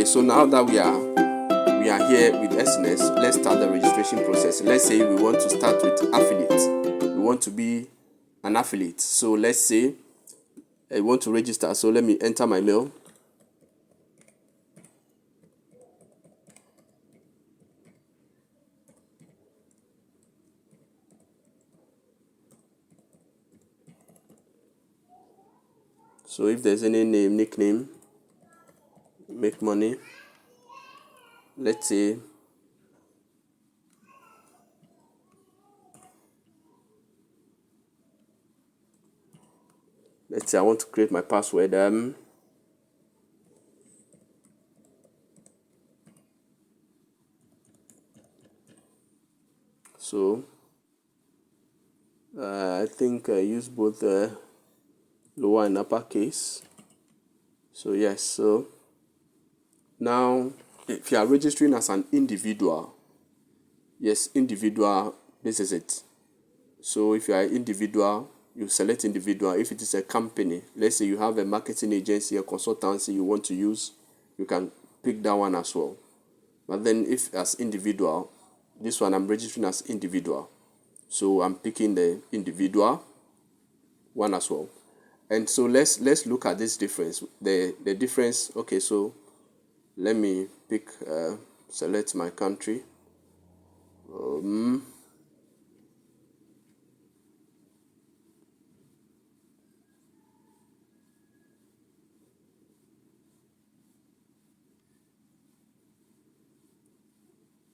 Okay, so now that we are here with exness, let's start the registration process. Let's say we want to start with affiliate. We want to be an affiliate. So let's say I want to register. So let me enter my mail. So if there's any name, nickname, make money. Let's say I want to create my password. So I think I use both lower and uppercase. So yes, so now if you are registering as an individual, yes, individual, this is it. So if you are individual, you select individual. If it is a company, let's say you have a marketing agency, a consultancy you want to use, you can pick that one as well. But then if as individual, this one I'm registering as individual. So I'm picking the individual one as well. And so let's look at this difference. The difference, okay, so let me pick select my country.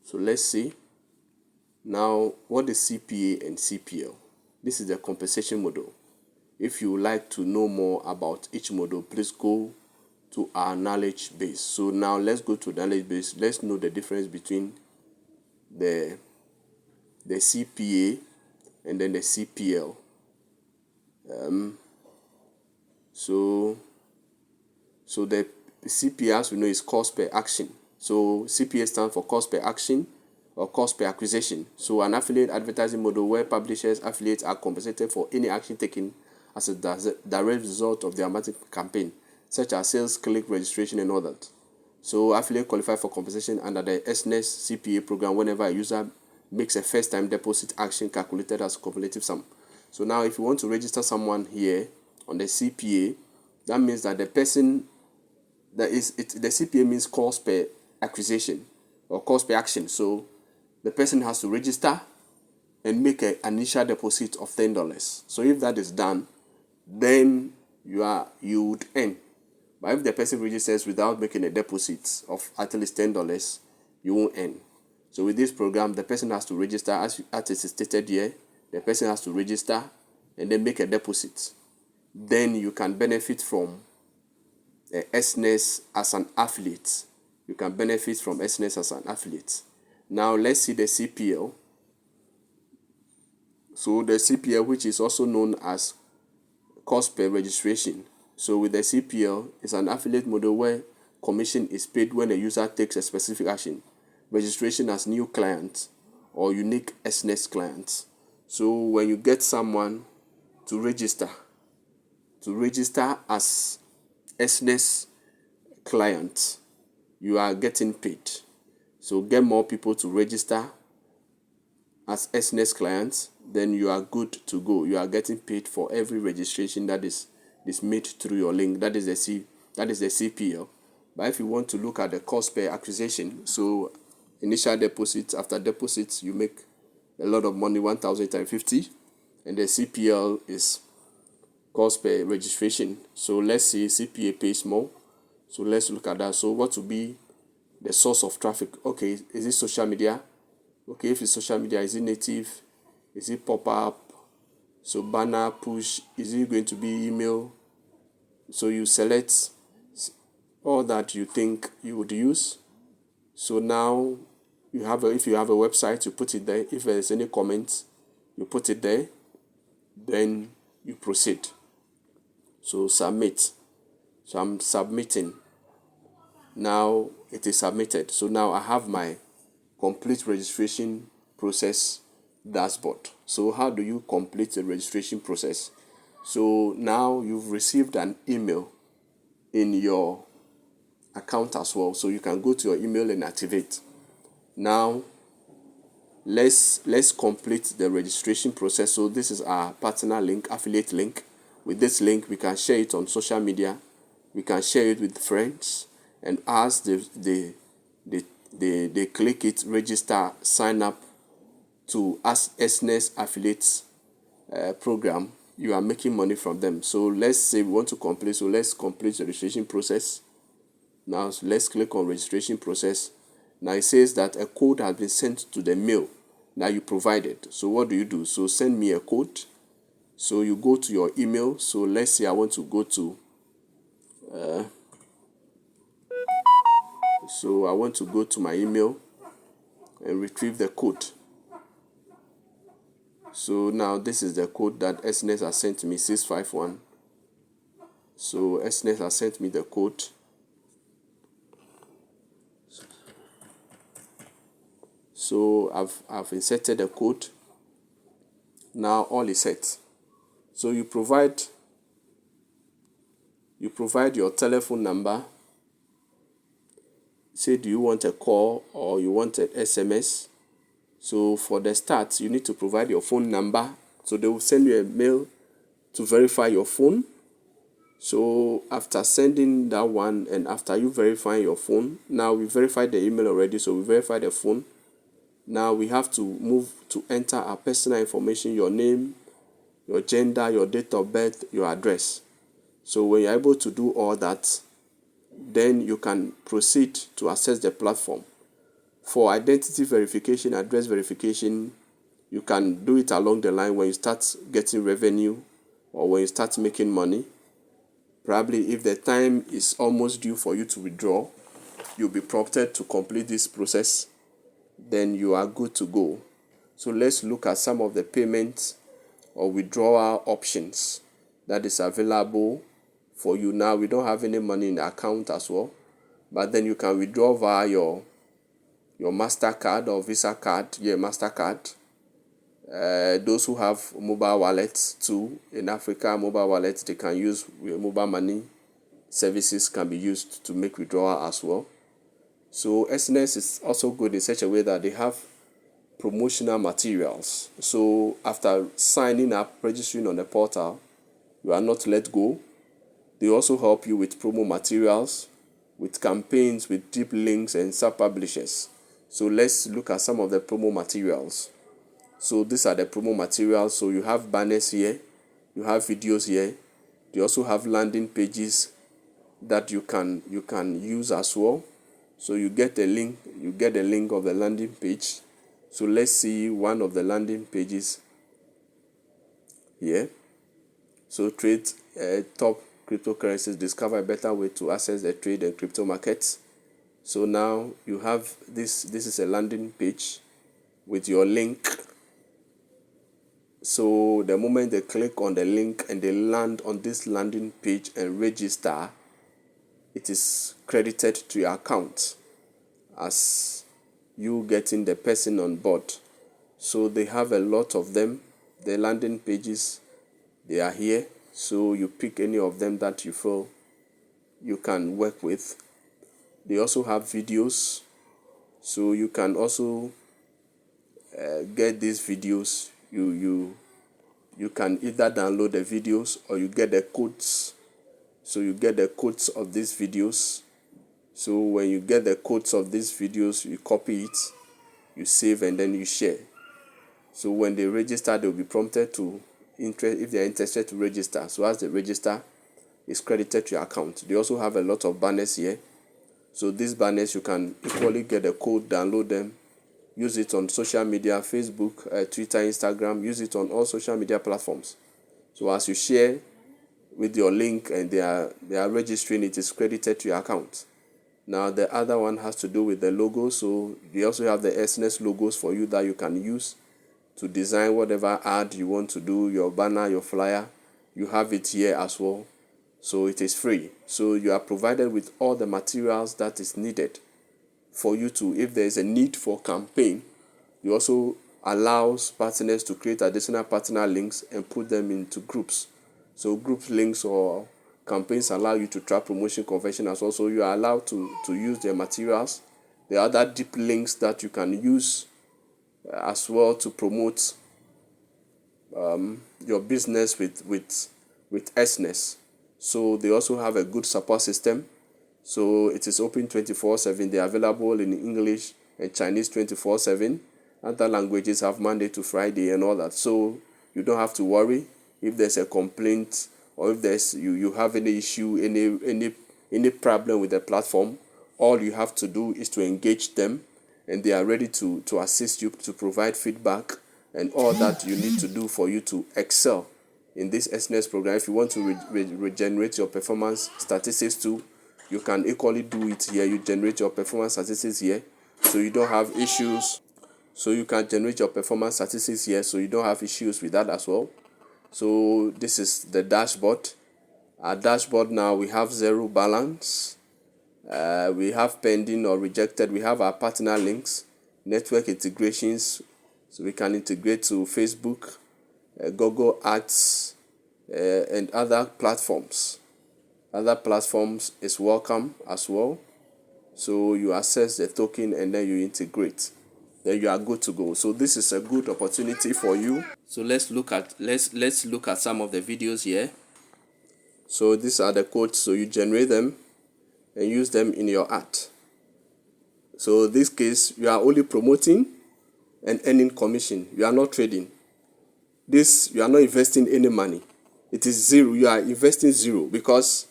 So let's see now what is CPA and CPL. This is the compensation model. If you would like to know more about each model, please go to our knowledge base. So now let's go to the knowledge base. Let's know the difference between the CPA and then the CPL. So the CPA, as we know, is cost per action. So CPA stands for cost per action or cost per acquisition. So an affiliate advertising model where publishers, affiliates are compensated for any action taken as a direct result of their marketing campaign, such as sales, click, registration, and all that. So affiliate qualify for compensation under the exness CPA program whenever a user makes a first-time deposit action calculated as a cumulative sum. So now if you want to register someone here on the CPA, that means that the person that is it, the CPA means cost per acquisition or cost per action. So the person has to register and make an initial deposit of $10. So if that is done, then you would earn. But if the person registers without making a deposit of at least $10, you won't earn. So with this program, the person has to register as it is stated here. The person has to register and then make a deposit. Then you can benefit from exness as an affiliate. You can benefit from exness as an affiliate. Now let's see the CPL. So the CPL, which is also known as cost per registration. So with the CPL, it's an affiliate model where commission is paid when a user takes a specific action. Registration as new client or unique exness clients. So when you get someone to register as exness client, you are getting paid. So get more people to register as exness clients, then you are good to go. You are getting paid for every registration that is made through your link. That is the CPL. But if you want to look at the cost per acquisition, so initial deposits, after deposits you make a lot of money, 1,850, and the CPL is cost per registration. So let's see, CPA pays more. So let's look at that. So what will be the source of traffic? Okay, is it social media? Okay, if it's social media, is it native? Is it pop-up? So banner, push, is it going to be email? So you select all that you think you would use. So now if you have a website, you put it there. If there's any comments, you put it there. Then you proceed. So submit. So I'm submitting. Now it is submitted. So now I have my complete registration process dashboard. So how do you complete the registration process? So now you've received an email in your account as well. So you can go to your email and activate. Now let's complete the registration process. So this is our partner link, affiliate link. With this link, we can share it on social media. We can share it with friends, and as they click it, register, sign up to as exness affiliates program, you are making money from them. So let's say we want to complete. So let's complete the registration process. Now let's click on registration process. Now it says that a code has been sent to the mail that you provided. So what do? So send me a code. So you go to your email. So let's say I want to go to so I want to go to my email and retrieve the code. So now this is the code that exness has sent me, 651. So exness has sent me the code. So I've inserted the code. Now all is set. So you provide your telephone number. Say, do you want a call or you want an SMS? So for the start, you need to provide your phone number. So they will send you a mail to verify your phone. So after sending that one and after you verifying your phone, now we verified the email already, so we verified the phone. Now we have to move to enter our personal information, your name, your gender, your date of birth, your address. So when you're able to do all that, then you can proceed to access the platform. For identity verification, address verification, you can do it along the line when you start getting revenue or when you start making money. Probably if the time is almost due for you to withdraw, you'll be prompted to complete this process. Then you are good to go. So let's look at some of the payments or withdrawal options that is available for you. Now we don't have any money in the account as well, but then you can withdraw via your MasterCard or Visa card. MasterCard. Those who have mobile wallets too, in Africa, mobile wallets, they can use mobile money services can be used to make withdrawal as well. So exness is also good in such a way that they have promotional materials. So after signing up, registering on the portal, you are not let go. They also help you with promo materials, with campaigns, with deep links and sub-publishers. So let's look at some of the promo materials. So these are the promo materials. So you have banners here, you have videos here. They also have landing pages that you can use as well. So you get a link, of the landing page. So let's see one of the landing pages here. So trade top cryptocurrencies, discover a better way to access the trade and crypto markets. So now you have this is a landing page with your link. So the moment they click on the link and they land on this landing page and register, it is credited to your account as you getting the person on board. So they have a lot of them. The landing pages, they are here. So you pick any of them that you feel you can work with. They also have videos. So you can also get these videos. You can either download the videos or you get the codes. So you get the codes of these videos. So when you get the codes of these videos, you copy it, you save, and then you share. So when they register, they'll be prompted to if they're interested to register. So as they register, it's credited to your account. They also have a lot of banners here. So these banners, you can equally get the code, download them, use it on social media, Facebook, Twitter, Instagram, use it on all social media platforms. So as you share with your link and they are registering, it is credited to your account. Now the other one has to do with the logo. So they also have the exness logos for you that you can use to design whatever ad you want to do, your banner, your flyer. You have it here as well. So it is free. So you are provided with all the materials that is needed for you to, if there is a need for campaign, you also allows partners to create additional partner links and put them into groups. So group links or campaigns allow you to track promotion conversion as well. So you are allowed to use their materials. There are other deep links that you can use as well to promote your business with exness. So they also have a good support system. So it is open 24/7. They are available in English and Chinese 24/7. Other languages have Monday to Friday and all that. So you don't have to worry if there's a complaint or if there's you have any issue, any problem with the platform. All you have to do is to engage them, and they are ready to assist you, to provide feedback and all that you need to do for you to excel in this exness program. If you want to regenerate your performance statistics too, you can equally do it here. You generate your performance statistics here, so you don't have issues. So you can generate your performance statistics here, so you don't have issues with that as well. So this is the dashboard. Our dashboard now, we have zero balance. We have pending or rejected. We have our partner links, network integrations. So we can integrate to Facebook, Google Ads, and other platforms. Other platforms is welcome as well. So you access the token and then you integrate. Then you are good to go. So this is a good opportunity for you. So let's look at some of the videos here. So these are the codes. So you generate them and use them in your ad. So in this case, you are only promoting and earning commission. You are not trading. This, you are not investing any money. It is zero. You are investing zero because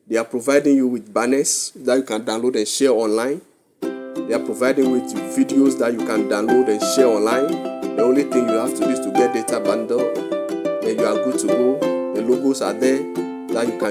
they are providing you with banners that you can download and share online. They are providing with videos that you can download and share online. The only thing you have to do is to get data bundle, and you are good to go. The logos are there that you can